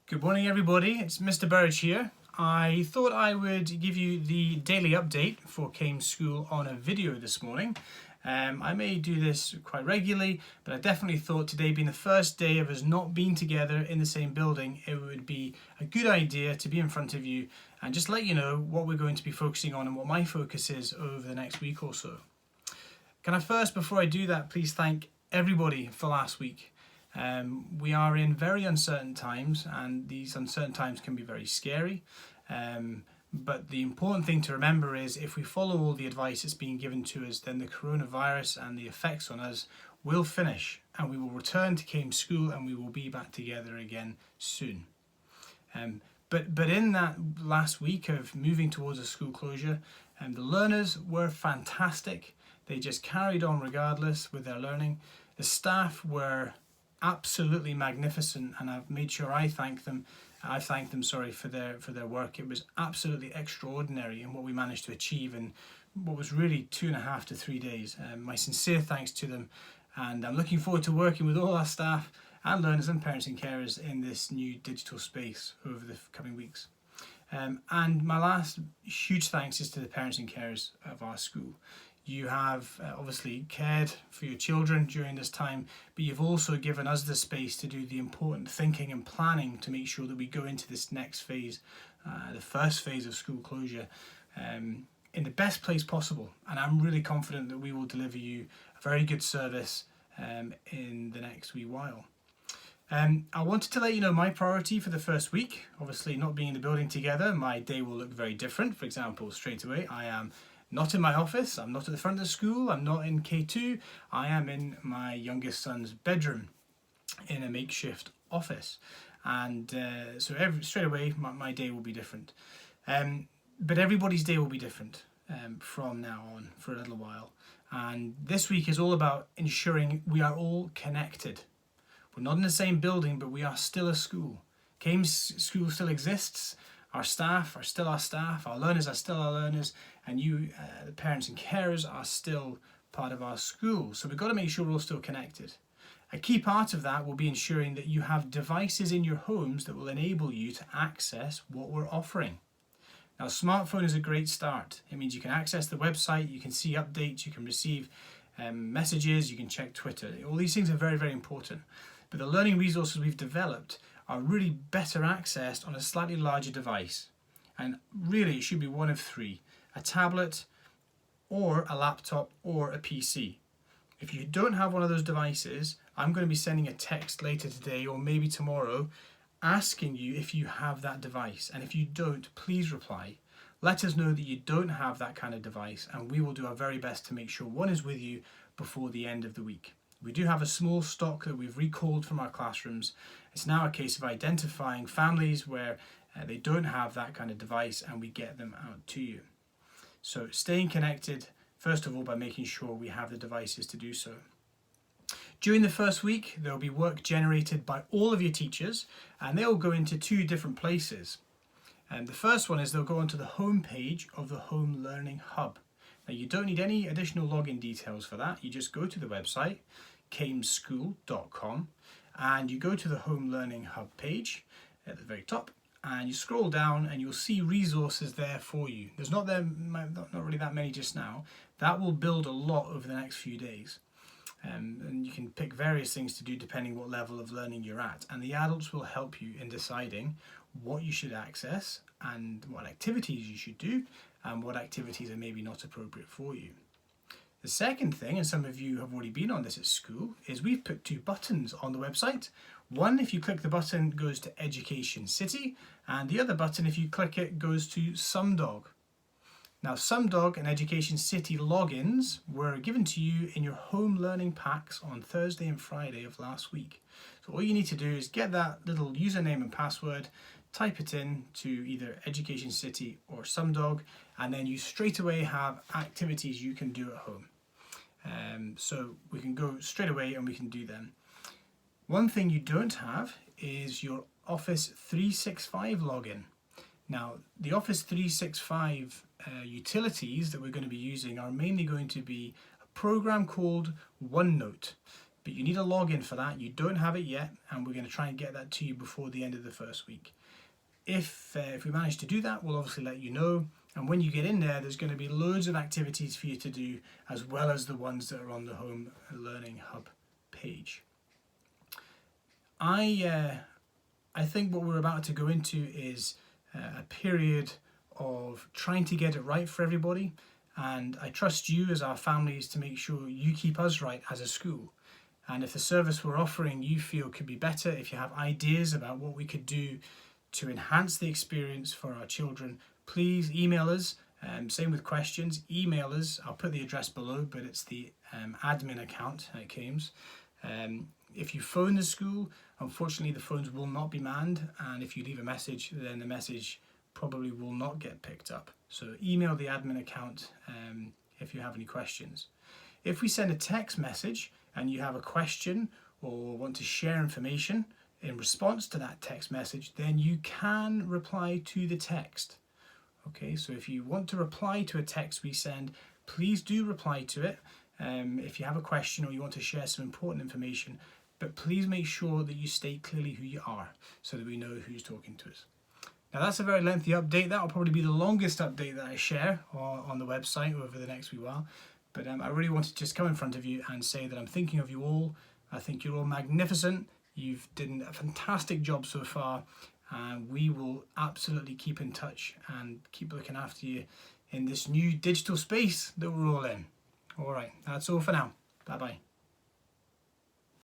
Good morning, everybody. It's Mr. Burridge here. I thought I would give you the daily update for Kaimes School on a video this morning. I may do this quite regularly, but I definitely thought today being the first day of us not being together in the same building, it would be a good idea to be in front of you and just let you know what we're going to be focusing on and what my focus is over the next week or so. Can I first, before I do that, please thank everybody for last week. We are in very uncertain times, and these uncertain times can be very scary. But the important thing to remember is if we follow all the advice that's being given to us, then the coronavirus and the effects on us will finish, and we will return to Kaimes School and we will be back together again soon. But in that last week of moving towards a school closure, the learners were fantastic. They just carried on regardless with their learning. The staff were absolutely magnificent, and I've made sure I thank them for their work. It was absolutely extraordinary in what we managed to achieve in what was really 2.5 to 3 days. My sincere thanks to them, and I'm looking forward to working with all our staff and learners and parents and carers in this new digital space over the coming weeks. And my last huge thanks is to the parents and carers of our school. You have obviously cared for your children during this time, but you've also given us the space to do the important thinking and planning to make sure that we go into this next phase, the first phase of school closure, in the best place possible. And I'm really confident that we will deliver you a very good service in the next wee while. I wanted to let you know my priority for the first week. Obviously, not being in the building together, my day will look very different. For example, straight away, I am not in my office, I'm not at the front of the school, I'm not in K2, I am in my youngest son's bedroom in a makeshift office. And so straight away my day will be different. But everybody's day will be different from now on for a little while. And this week is all about ensuring we are all connected. We're not in the same building, but we are still a school. Kaimes School still exists. Our staff are still our staff, our learners are still our learners, and you, the parents and carers, are still part of our school. So we've got to make sure we're all still connected. A key part of that will be ensuring that you have devices in your homes that will enable you to access what we're offering. Now, smartphone is a great start. It means you can access the website, you can see updates, you can receive messages, you can check Twitter. All these things are very, very important. But the learning resources we've developed are really better accessed on a slightly larger device. And really it should be one of three: a tablet or a laptop or a PC. If you don't have one of those devices, I'm going to be sending a text later today or maybe tomorrow asking you if you have that device. And if you don't, please reply. Let us know that you don't have that kind of device, and we will do our very best to make sure one is with you before the end of the week. We do have a small stock that we've recalled from our classrooms. It's now a case of identifying families where they don't have that kind of device, and we get them out to you. So staying connected, first of all, by making sure we have the devices to do so. During the first week, there will be work generated by all of your teachers, and they'll go into 2 different places. And the first one is they'll go onto the home page of the Home Learning Hub. Now, you don't need any additional login details for that. You just go to the website, kaimesschool.com, and you go to the Home Learning Hub page at the very top, and you scroll down and you'll see resources there for you. There's not really that many just now. That will build a lot over the next few days. And you can pick various things to do depending what level of learning you're at. And the adults will help you in deciding what you should access and what activities you should do and what activities are maybe not appropriate for you. The second thing, and some of you have already been on this at school, is we've put 2 buttons on the website. One, if you click the button, goes to Education City, and the other button, if you click it, goes to SumDog. Now, SumDog and Education City logins were given to you in your home learning packs on Thursday and Friday of last week. So all you need to do is get that little username and password, type it in to either Education City or SumDog, and then you straight away have activities you can do at home. So we can go straight away and we can do them. One thing you don't have is your Office 365 login. Now, the Office 365 utilities that we're going to be using are mainly going to be a program called OneNote. but you need a login for that. You don't have it yet, and we're going to try and get that to you before the end of the first week. If we manage to do that, we'll obviously let you know. And when you get in there, there's going to be loads of activities for you to do, as well as the ones that are on the Home Learning Hub page. I think what we're about to go into is a period of trying to get it right for everybody. And I trust you as our families to make sure you keep us right as a school. And if the service we're offering you feel could be better, if you have ideas about what we could do to enhance the experience for our children, please email us. Same with questions, email us. I'll put the address below, but it's the admin account at Kaimes. If you phone the school, unfortunately the phones will not be manned, and if you leave a message, then the message probably will not get picked up. So email the admin account if you have any questions. If we send a text message and you have a question or want to share information in response to that text message, then you can reply to the text. Okay, so if you want to reply to a text we send, please do reply to it if you have a question or you want to share some important information, but please make sure that you state clearly who you are so that we know who's talking to us. Now that's a very lengthy update. That will probably be the longest update that I share on the website over the next wee while. But I really wanted to just come in front of you and say that I'm thinking of you all. I think you're all magnificent. You've done a fantastic job so far. And we will absolutely keep in touch and keep looking after you in this new digital space that we're all in. All right, that's all for now. Bye-bye.